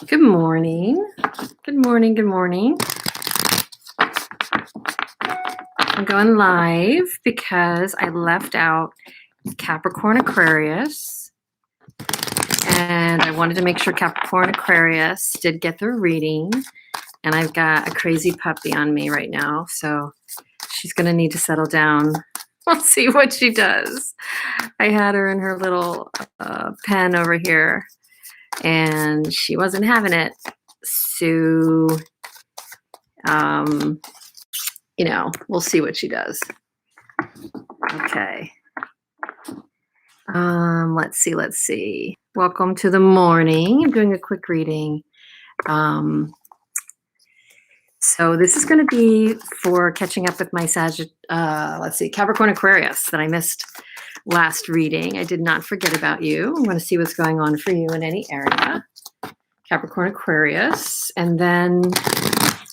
Good morning. Good morning. Good morning. I'm going live because I left out Capricorn-Aquarius, and I wanted to make sure Capricorn-Aquarius did get their reading. And I've got a crazy puppy on me right now, so she's going to need to settle down. We'll see what she does. I had her in her little pen over here, and she wasn't having it. So, we'll see what she does. Okay. Let's see. Welcome to the morning. I'm doing a quick reading. So this is going to be for catching up with my Capricorn-Aquarius that I missed last reading. I did not forget about you. I'm going to see what's going on for you in any area. Capricorn-Aquarius. And then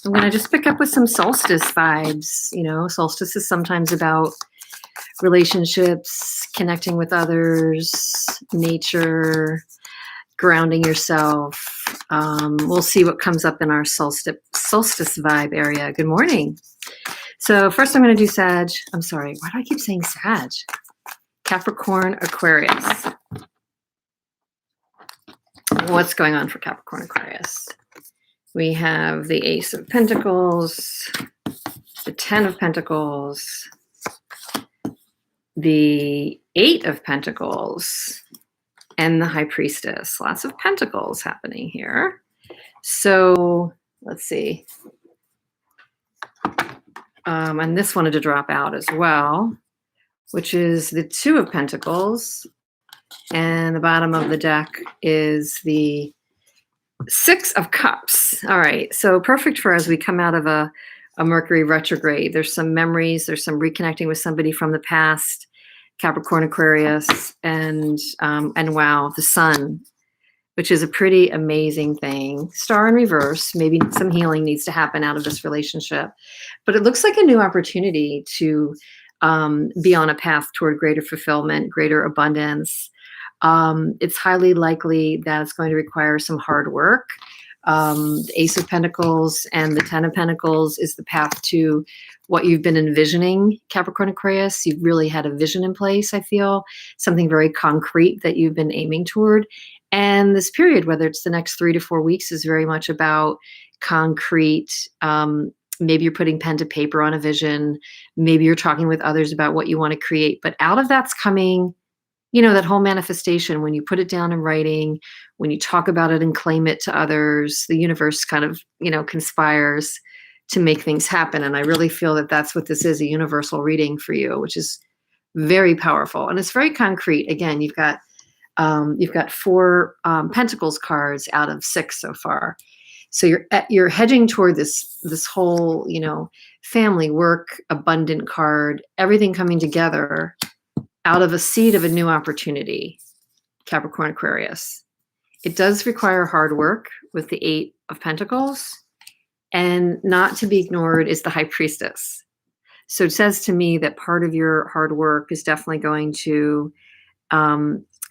I'm going to just pick up with some solstice vibes. Solstice is sometimes about relationships, connecting with others, nature, grounding yourself. We'll see what comes up in our solstice vibe area. Good morning. So first I'm going to do Sag. I'm sorry. Why do I keep saying Sag? Capricorn-Aquarius. What's going on for Capricorn-Aquarius? We have the Ace of Pentacles, the Ten of Pentacles, the Eight of Pentacles, and the High Priestess. Lots of pentacles happening here. So let's see. And this wanted to drop out as well, which is the Two of Pentacles. And the bottom of the deck is the Six of Cups. All right, so perfect for as we come out of a Mercury retrograde. There's some memories, there's some reconnecting with somebody from the past, Capricorn-Aquarius, and wow, the Sun, which is a pretty amazing thing. Star in reverse, maybe some healing needs to happen out of this relationship. But it looks like a new opportunity to be on a path toward greater fulfillment, greater abundance. It's highly likely that it's going to require some hard work. The Ace of Pentacles and the Ten of Pentacles is the path to what you've been envisioning, Capricorn-Aquarius. You've really had a vision in place, I feel, something very concrete that you've been aiming toward. And this period, whether it's the next 3 to 4 weeks, is very much about concrete. Maybe you're putting pen to paper on a vision. Maybe you're talking with others about what you want to create. But out of that's coming, that whole manifestation, when you put it down in writing, when you talk about it and claim it to others, the universe kind of, conspires to make things happen. And I really feel that that's what this is, a universal reading for you, which is very powerful. And it's very concrete. Again, you've got 4 Pentacles cards out of 6 so far. So you're hedging toward this whole, family, work, abundant card, everything coming together out of a seed of a new opportunity, Capricorn-Aquarius. It does require hard work with the 8 of Pentacles, and not to be ignored is the High Priestess. So it says to me that part of your hard work is definitely going to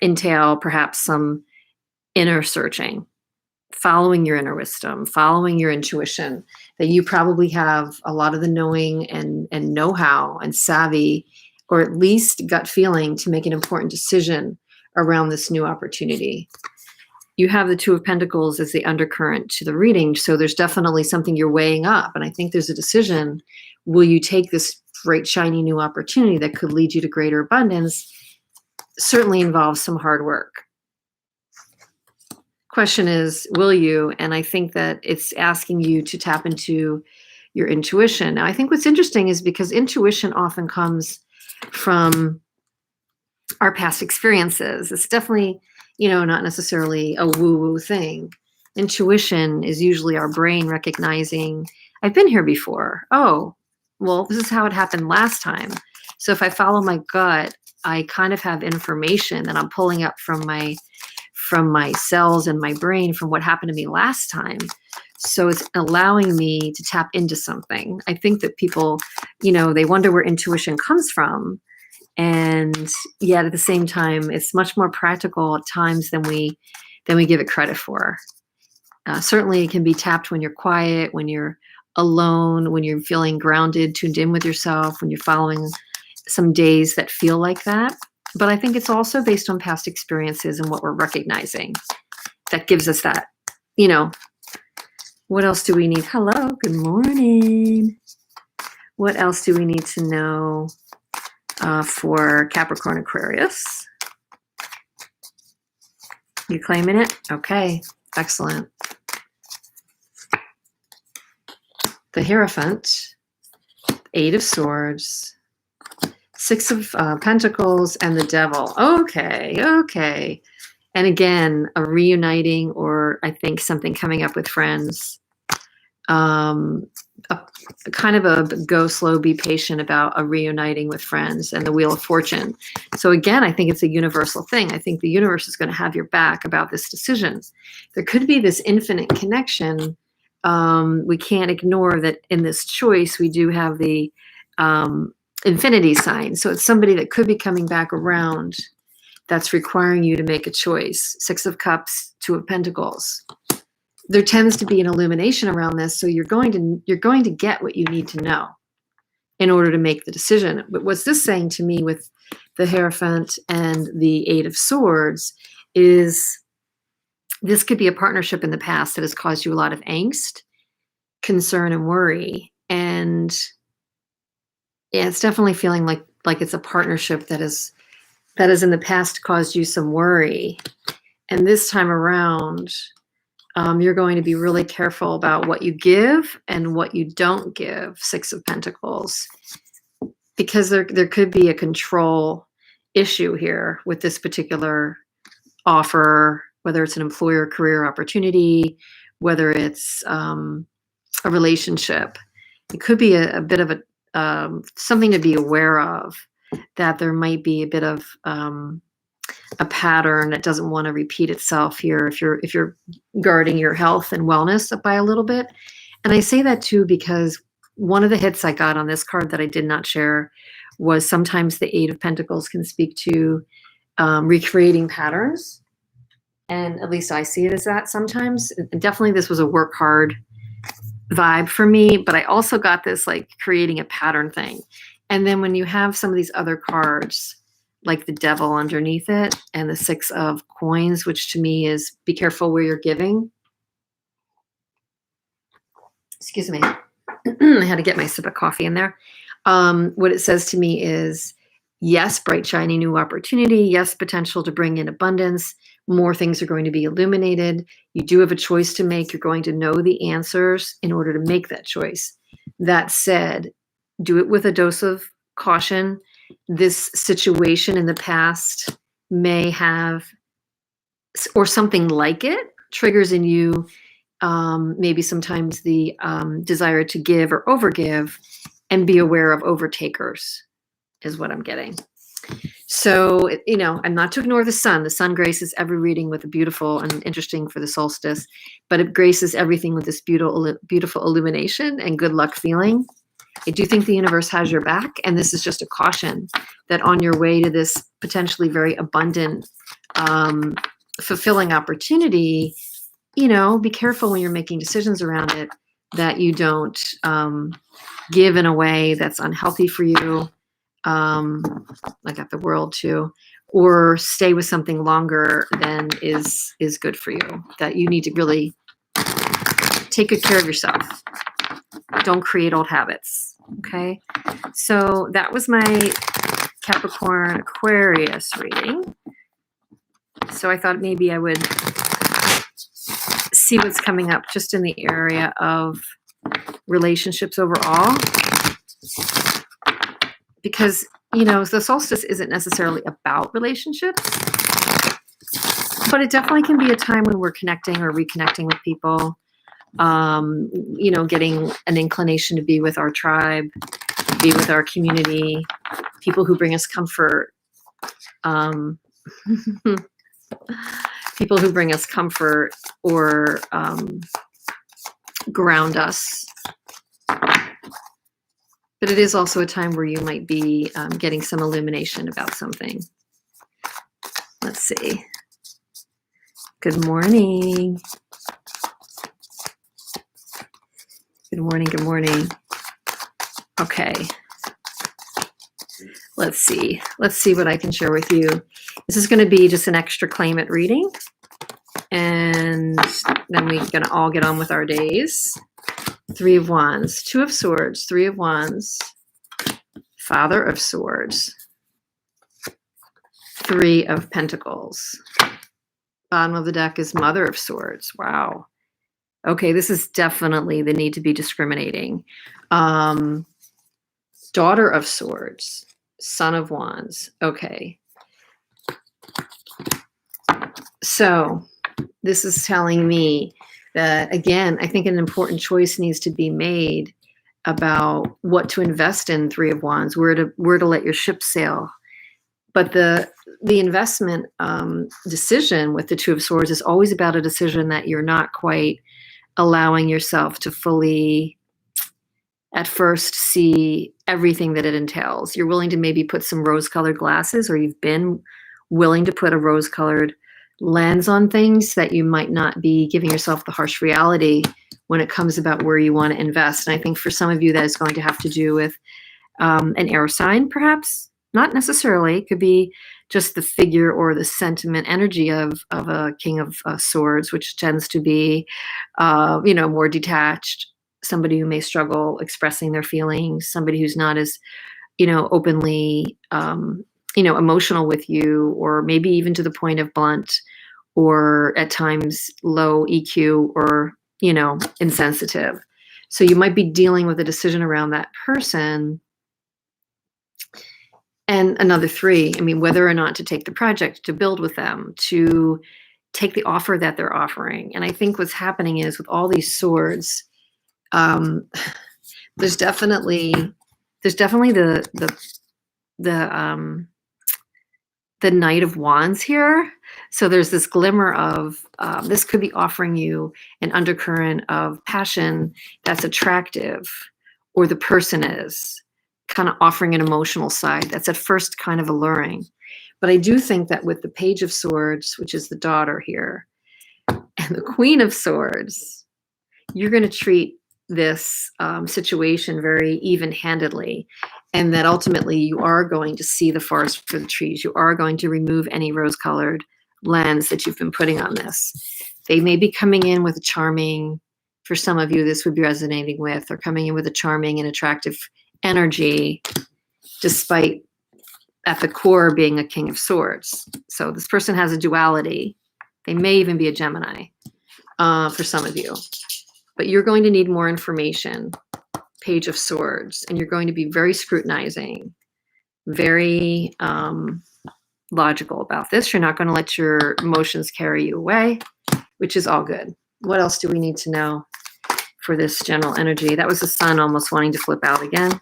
entail perhaps some inner searching, following your inner wisdom, following your intuition, that you probably have a lot of the knowing and know-how and savvy, or at least gut feeling, to make an important decision around this new opportunity. You have the Two of Pentacles as the undercurrent to the reading, so there's definitely something you're weighing up. And I think there's a decision. Will you take this bright, shiny new opportunity that could lead you to greater abundance? Certainly involves some hard work. Question is, will you? And I think that it's asking you to tap into your intuition. Now, I think what's interesting is because intuition often comes from our past experiences. It's definitely, not necessarily a woo-woo thing. Intuition is usually our brain recognizing, I've been here before. Oh, well, this is how it happened last time. So if I follow my gut, I kind of have information that I'm pulling up from my cells and my brain from what happened to me last time. So it's allowing me to tap into something. I think that people, they wonder where intuition comes from. And yet at the same time, it's much more practical at times than we give it credit for. Certainly it can be tapped when you're quiet, when you're alone, when you're feeling grounded, tuned in with yourself, when you're following some days that feel like that. But I think it's also based on past experiences and what we're recognizing that gives us that, you know. What else do we need? Hello, good morning. What else do we need to know for Capricorn-Aquarius? You claiming it? Okay, excellent. The Hierophant, 8 of Swords, 6 of Pentacles, and the Devil. Okay. And again, a reuniting, or I think something coming up with friends. A kind of a go slow, be patient about a reuniting with friends, and the Wheel of Fortune. So again, I think it's a universal thing. I think the universe is going to have your back about this decision. There could be this infinite connection. We can't ignore that in this choice, we do have the infinity sign. So it's somebody that could be coming back around that's requiring you to make a choice. 6 of Cups, 2 of Pentacles. There tends to be an illumination around this, so you're going to get what you need to know in order to make the decision. But what's this saying to me with the Hierophant and the 8 of Swords is this could be a partnership in the past that has caused you a lot of angst, concern, and worry. And yeah, it's definitely feeling like it's a partnership that has in the past caused you some worry. And this time around, you're going to be really careful about what you give and what you don't give, 6 of Pentacles, because there could be a control issue here with this particular offer, whether it's an employer career opportunity, whether it's a relationship. It could be a bit of something to be aware of, that there might be a bit of a pattern that doesn't want to repeat itself here if you're guarding your health and wellness by a little bit. And I say that too because one of the hits I got on this card that I did not share was sometimes the 8 of Pentacles can speak to recreating patterns. And at least I see it as that sometimes. Definitely this was a work hard vibe for me, but I also got this like creating a pattern thing. And then when you have some of these other cards, like the Devil underneath it, and the 6 of Coins, which to me is be careful where you're giving. Excuse me. I had to get my sip of coffee in there. What it says to me is, yes, bright, shiny new opportunity. Yes, potential to bring in abundance. More things are going to be illuminated. You do have a choice to make. You're going to know the answers in order to make that choice. That said, do it with a dose of caution. This situation in the past may have, or something like it, triggers in you maybe sometimes the desire to give or overgive, and be aware of overtakers is what I'm getting. So, I'm not to ignore the sun. The sun graces every reading with a beautiful, and interesting for the solstice, but it graces everything with this beautiful illumination and good luck feeling. I do think the universe has your back, and this is just a caution that on your way to this potentially very abundant, fulfilling opportunity, be careful when you're making decisions around it that you don't give in a way that's unhealthy for you. I got the World too, or stay with something longer than is good for you. That you need to really take good care of yourself. Don't create old habits. Okay. So that was my Capricorn-Aquarius reading. So I thought maybe I would see what's coming up just in the area of relationships overall. Because, the solstice isn't necessarily about relationships, but it definitely can be a time when we're connecting or reconnecting with people. Getting an inclination to be with our tribe, be with our community, people who bring us comfort, people who bring us comfort or ground us. But it is also a time where you might be getting some illumination about something. Let's see. Good morning. Good morning. Good morning. Okay. Let's see. Let's see what I can share with you. This is going to be just an extra claimant reading. And then we're going to all get on with our days. 3 of Wands, 2 of Swords, 3 of Wands, Father of Swords, 3 of Pentacles. Bottom of the deck is Mother of Swords. Wow. Okay, this is definitely the need to be discriminating. Daughter of Swords, Son of Wands. Okay. So this is telling me that, again, I think an important choice needs to be made about what to invest in. 3 of Wands, where to let your ship sail. But the investment decision with the 2 of Swords is always about a decision that you're not quite allowing yourself to fully, at first, see everything that it entails. You're willing to maybe put some rose-colored glasses, or you've been willing to put a rose-colored lens on things, that you might not be giving yourself the harsh reality when it comes about where you want to invest. And I think for some of you that is going to have to do with an air sign, perhaps. Not necessarily. It could be just the figure or the sentiment energy of a King of Swords, which tends to be, more detached. Somebody who may struggle expressing their feelings. Somebody who's not as, openly, emotional with you, or maybe even to the point of blunt, or at times low EQ, or, insensitive. So you might be dealing with a decision around that person. And another 3, whether or not to take the project, to build with them, to take the offer that they're offering. And I think what's happening is, with all these swords, there's definitely the Knight of Wands here. So there's this glimmer of, this could be offering you an undercurrent of passion that's attractive, or the person is kind of offering an emotional side that's at first kind of alluring. But I do think that with the Page of Swords, which is the daughter here, and the Queen of Swords, you're going to treat this situation very even-handedly, and that ultimately you are going to see the forest for the trees. You are going to remove any rose-colored lens that you've been putting on this. They may be coming in with a charming, for some of you this would be resonating with, or coming in with a charming and attractive energy, despite at the core being a King of Swords. So this person has a duality. They may even be a Gemini for some of you. But you're going to need more information, Page of Swords, and you're going to be very scrutinizing, very logical about this. You're not going to let your emotions carry you away, which is all good. What else do we need to know for this general energy? That was the Sun almost wanting to flip out again.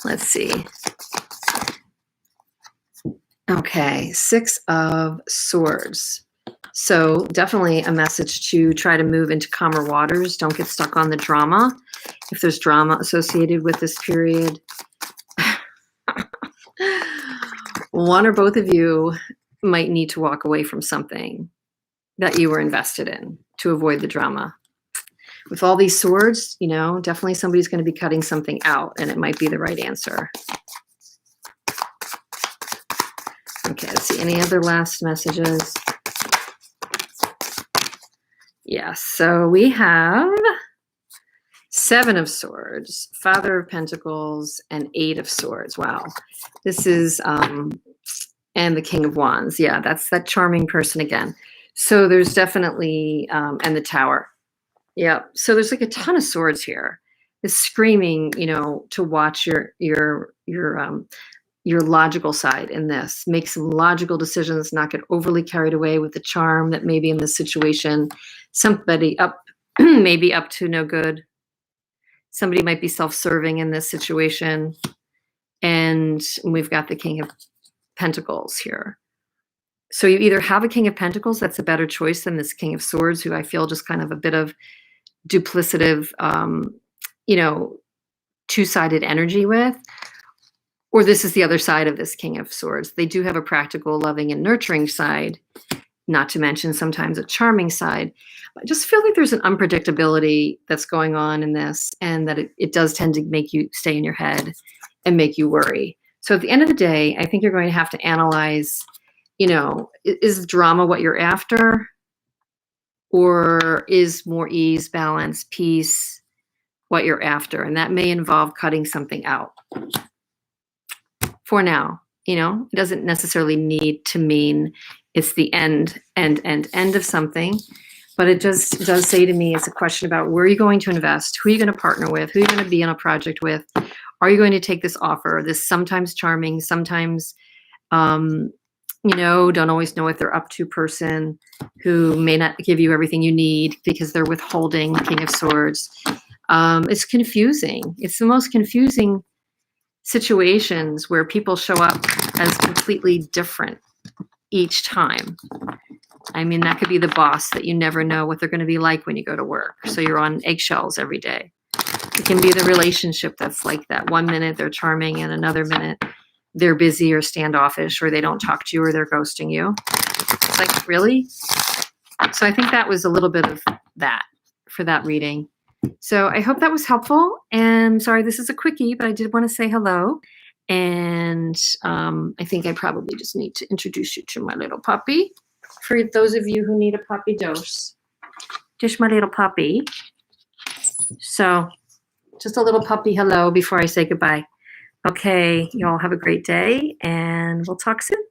Let's see. Okay, 6 of Swords. So definitely a message to try to move into calmer waters. Don't get stuck on the drama. If there's drama associated with this period, one or both of you might need to walk away from something that you were invested in to avoid the drama. With all these swords, definitely somebody's going to be cutting something out, and it might be the right answer. Okay, let's see. Any other last messages? Yes, so we have 7 of Swords, Father of Pentacles, and 8 of Swords. Wow. This is, and the King of Wands. Yeah, that's that charming person again. So there's definitely, and the Tower. Yeah, so there's like a ton of swords here. It's screaming, to watch your logical side in this. Make some logical decisions, not get overly carried away with the charm that maybe in this situation, somebody maybe up to no good. Somebody might be self-serving in this situation. And we've got the King of Pentacles here. So you either have a King of Pentacles that's a better choice than this King of Swords, who I feel just kind of a bit of duplicative, two-sided energy with. Or this is the other side of this King of Swords. They do have a practical, loving, and nurturing side. not to mention sometimes a charming side. I just feel like there's an unpredictability that's going on in this, and that it does tend to make you stay in your head and make you worry. So at the end of the day, I think you're going to have to analyze, is drama what you're after? Or is more ease, balance, peace what you're after? And that may involve cutting something out for now. It doesn't necessarily need to mean it's the end of something, but it just does say to me, it's a question about where are you going to invest? Who are you going to partner with? Who are you going to be on a project with? Are you going to take this offer, this sometimes charming, sometimes, don't always know what they're up to person who may not give you everything you need because they're withholding, King of Swords. It's confusing. It's the most confusing situations where people show up as completely different each time. I mean, that could be the boss that you never know what they're going to be like when you go to work. So you're on eggshells every day. It can be the relationship that's like that. 1 minute they're charming and another minute they're busy or standoffish, or they don't talk to you, or they're ghosting you. It's like, really? So I think that was a little bit of that for that reading. So I hope that was helpful. And sorry, this is a quickie, but I did want to say hello. And I think I probably just need to introduce you to my little puppy. For those of you who need a puppy dose, just my little puppy. So just a little puppy hello before I say goodbye. Okay, you all have a great day, and we'll talk soon.